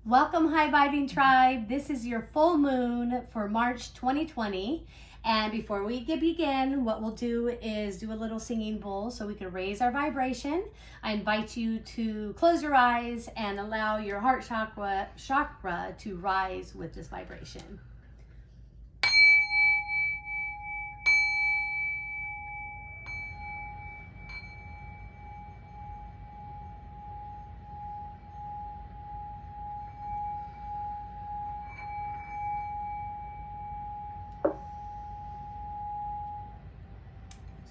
Welcome, High Vibing Tribe. This is your full moon for March 2020. And before we begin, what we'll do is do a little singing bowl so we can raise our vibration. I invite you to close your eyes and allow your heart chakra to rise with this vibration.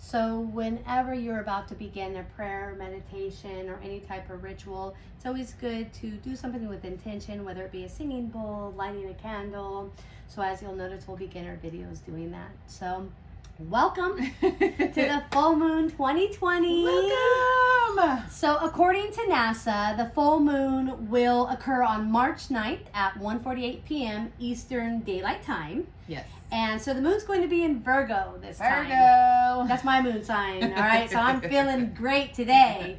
So whenever you're about to begin a prayer, meditation, or any type of ritual, it's always good to do something with intention, whether it be a singing bowl, lighting a candle. So as you'll notice, we'll begin our videos doing that. So welcome to the full moon 2020. Welcome! So according to NASA, the full moon will occur on March 9th at 1:48 p.m. Eastern Daylight Time. Yes. And so the moon's going to be in Virgo this time. Virgo. That's my moon sign, all right? So I'm feeling great today.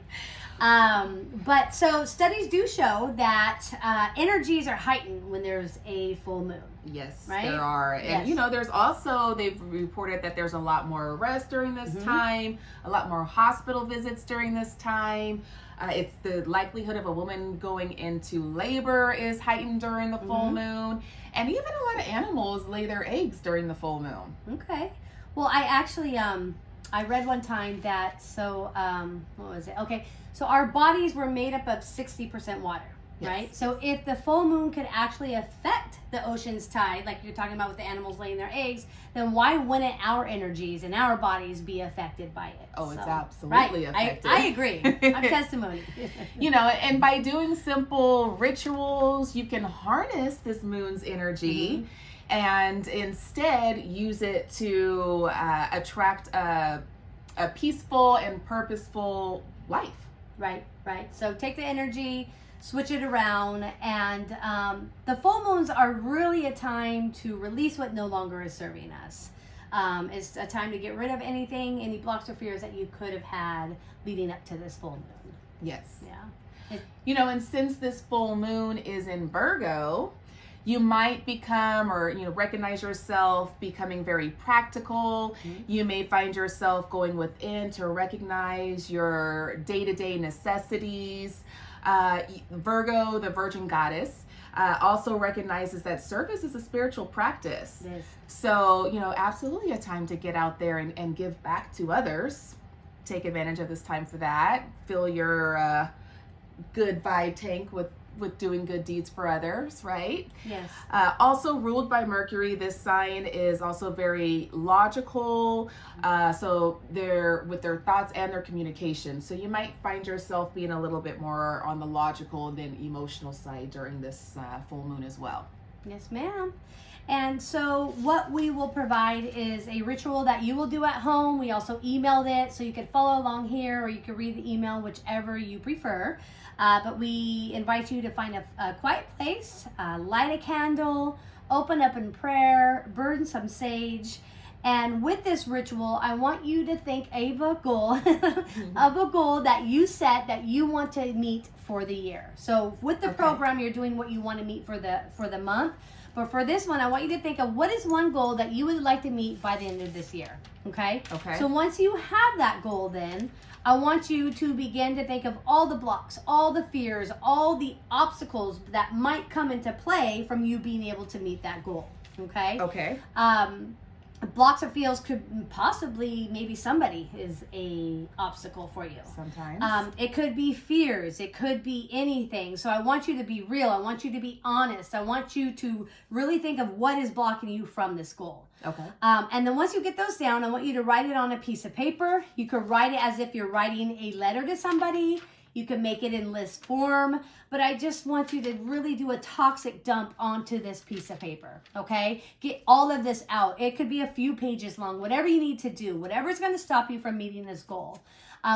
But so studies do show that energies are heightened when there's a full moon. Yes, right? there are. And Yes. you know, there's also, they've reported that there's a lot more arrests during this time, a lot more hospital visits during this time. It's the likelihood of a woman going into labor is heightened during the full moon. And even a lot of animals lay their eggs during the full moon. Okay. Well, I actually, I read one time that, what was it? Okay, so our bodies were made up of 60% water, right? Yes. So if the full moon could actually affect the ocean's tide, like you're talking about with the animals laying their eggs, then why wouldn't our energies and our bodies be affected by it? Oh, it's So, absolutely right. affected. I agree. I'm testimony. You know, and by doing simple rituals, you can harness this moon's energy and instead use it to attract a peaceful and purposeful life. Right. So take the energy, switch it around, and the full moons are really a time to release what no longer is serving us. It's a time to get rid of any blocks or fears that you could have had leading up to this full moon. Yes. Yeah. You know, and since this full moon is in Virgo, you might become, or recognize yourself becoming very practical. You may find yourself going within to recognize your day-to-day necessities. Virgo, the Virgin Goddess, also recognizes that service is a spiritual practice. Yes. So, absolutely a time to get out there and give back to others. Take advantage of this time for that. Fill your good vibe tank with doing good deeds for others, right? Yes. Also ruled by Mercury, this sign is also very logical. So they're with their thoughts and their communication. So you might find yourself being a little bit more on the logical than emotional side during this full moon as well. Yes, ma'am. And so what we will provide is a ritual that you will do at home. We also emailed it, so you can follow along here, or you can read the email, whichever you prefer. But we invite you to find a quiet place, light a candle, open up in prayer, burn some sage. And with this ritual, I want you to think of a goal, of a goal that you set that you want to meet for the year. So with the program, you're doing what you want to meet for the month. But for this one, I want you to think of what is one goal that you would like to meet by the end of this year. Okay? Okay. So once you have that goal, then I want you to begin to think of all the blocks, all the fears, all the obstacles that might come into play from you being able to meet that goal. Okay? Okay. Blocks or fears could possibly, maybe somebody is a obstacle for you. Sometimes. It could be fears. It could be anything. So I want you to be real. I want you to be honest. I want you to really think of what is blocking you from this goal. Okay. And then once you get those down, I want you to write it on a piece of paper. You could write it as if you're writing a letter to somebody. You can make it in list form, but I just want you to really do a toxic dump onto this piece of paper, okay? Get all of this out. It could be a few pages long, whatever you need to do, whatever's going to stop you from meeting this goal.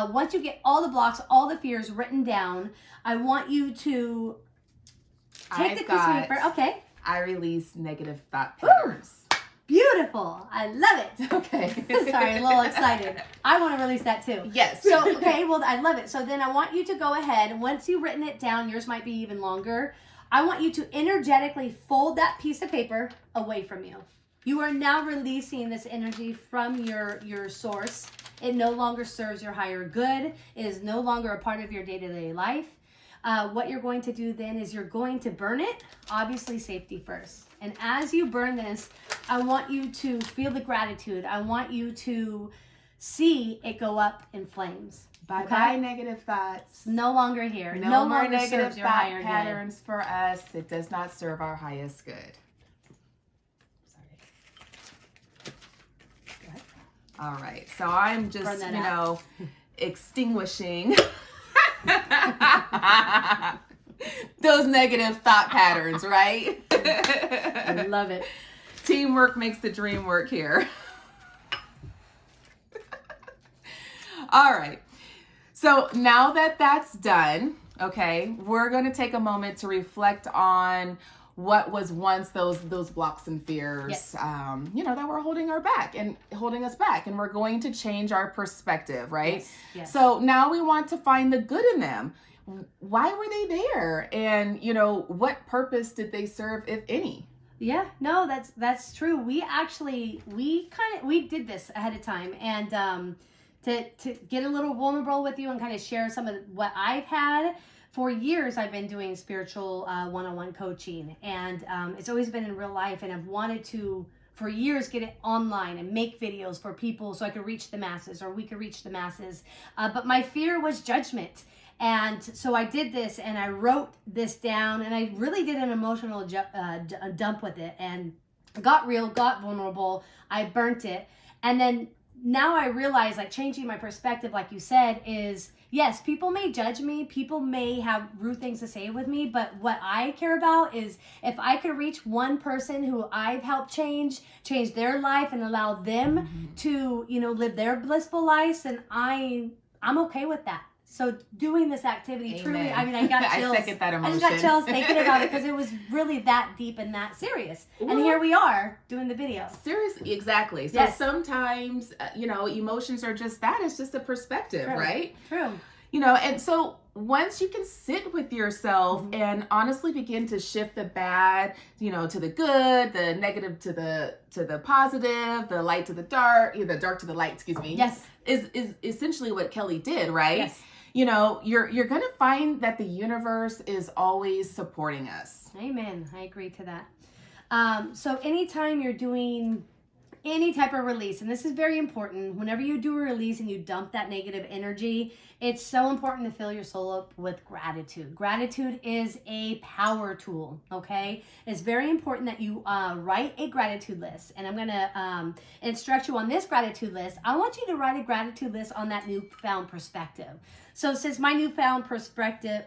Once you get all the blocks, all the fears written down, I want you to take the piece of paper. Okay. I release negative thought patterns. Beautiful. I love it. Okay. Sorry, a little excited. I want to release that too. Yes. So, okay, well, I love it. So then I want you to go ahead. Once you've written it down, yours might be even longer. I want you to energetically fold that piece of paper away from you. You are now releasing this energy from your source. It no longer serves your higher good. It is no longer a part of your day-to-day life. What you're going to do then is you're going to burn it, obviously safety first. And as you burn this, I want you to feel the gratitude. I want you to see it go up in flames. Bye-bye negative thoughts. No longer here. No more longer negative serves your thought higher patterns for us. It does not serve our highest good. Sorry. All right. So I'm just, extinguishing those negative thought patterns, right? I love it. Teamwork makes the dream work here. All right. So now that that's done, okay, we're going to take a moment to reflect on what was once those blocks and fears, yes. That were holding us back, and we're going to change our perspective, right? Yes, yes. So now we want to find the good in them. Why were they there? And, what purpose did they serve, if any? Yeah, no, that's true. We did this ahead of time, and to get a little vulnerable with you and kind of share some of what I've had. For years, I've been doing spiritual one-on-one coaching, and it's always been in real life, and I've wanted to, for years, get it online and make videos for people so I could reach the masses, or we could reach the masses. But my fear was judgment. And so I did this, and I wrote this down, and I really did an emotional dump with it, and got real, got vulnerable. I burnt it. And then now I realize, like, changing my perspective, like you said, is yes, people may judge me, people may have rude things to say with me, but what I care about is if I could reach one person who I've helped change their life and allow them to, live their blissful lives, then I'm okay with that. So doing this activity, truly, I got chills. I second that emotion. I just got chills thinking about it because it was really that deep and that serious. Well, and here we are doing the video. Seriously, exactly. So yes. Sometimes, emotions are just that. It's just a perspective, True. Right? True. And so once you can sit with yourself and honestly begin to shift the bad, to the good, the negative to the positive, the light to the dark, the dark to the light, excuse me. Yes. Is essentially what Kelly did, right? Yes. You're going to find that the universe is always supporting us. Amen. I agree to that. So anytime you're doing any type of release, and this is very important, whenever you do a release and you dump that negative energy, it's so important to fill your soul up with gratitude. Gratitude is a power tool, okay? It's very important that you write a gratitude list, and I'm going to instruct you on this gratitude list. I want you to write a gratitude list on that newfound perspective. So since my newfound perspective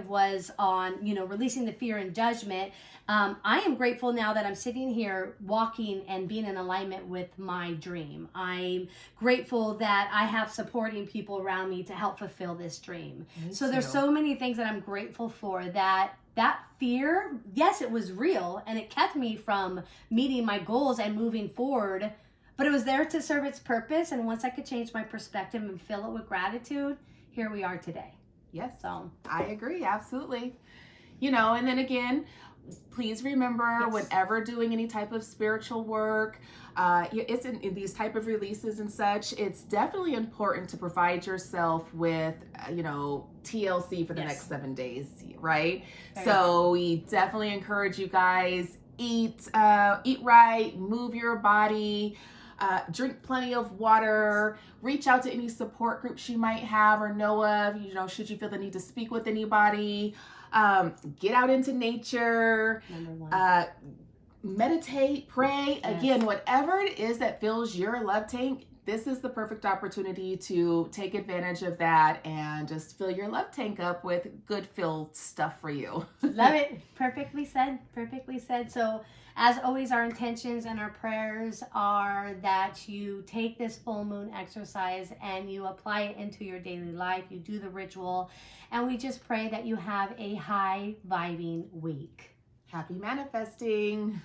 was on, releasing the fear and judgment, I am grateful now that I'm sitting here walking and being in alignment with my dream. I'm grateful that I have supporting people around me to help fulfill this dream. So there's so many things that I'm grateful for, that fear, yes, it was real and it kept me from meeting my goals and moving forward, but it was there to serve its purpose. And once I could change my perspective and fill it with gratitude, here we are today. Yes, so I agree. Absolutely. And then again, please remember, whenever doing any type of spiritual work, it's in these type of releases and such, it's definitely important to provide yourself with, TLC for the next 7 days, right? So we definitely encourage you guys, eat right, move your body, drink plenty of water, reach out to any support groups you might have or know of, should you feel the need to speak with anybody. Get out into nature, meditate, pray. Yes. Again, whatever it is that fills your love tank, this is the perfect opportunity to take advantage of that and just fill your love tank up with good filled stuff for you. Love it. Perfectly said. Perfectly said. So as always, our intentions and our prayers are that you take this full moon exercise and you apply it into your daily life. You do the ritual, and we just pray that you have a high vibing week. Happy manifesting.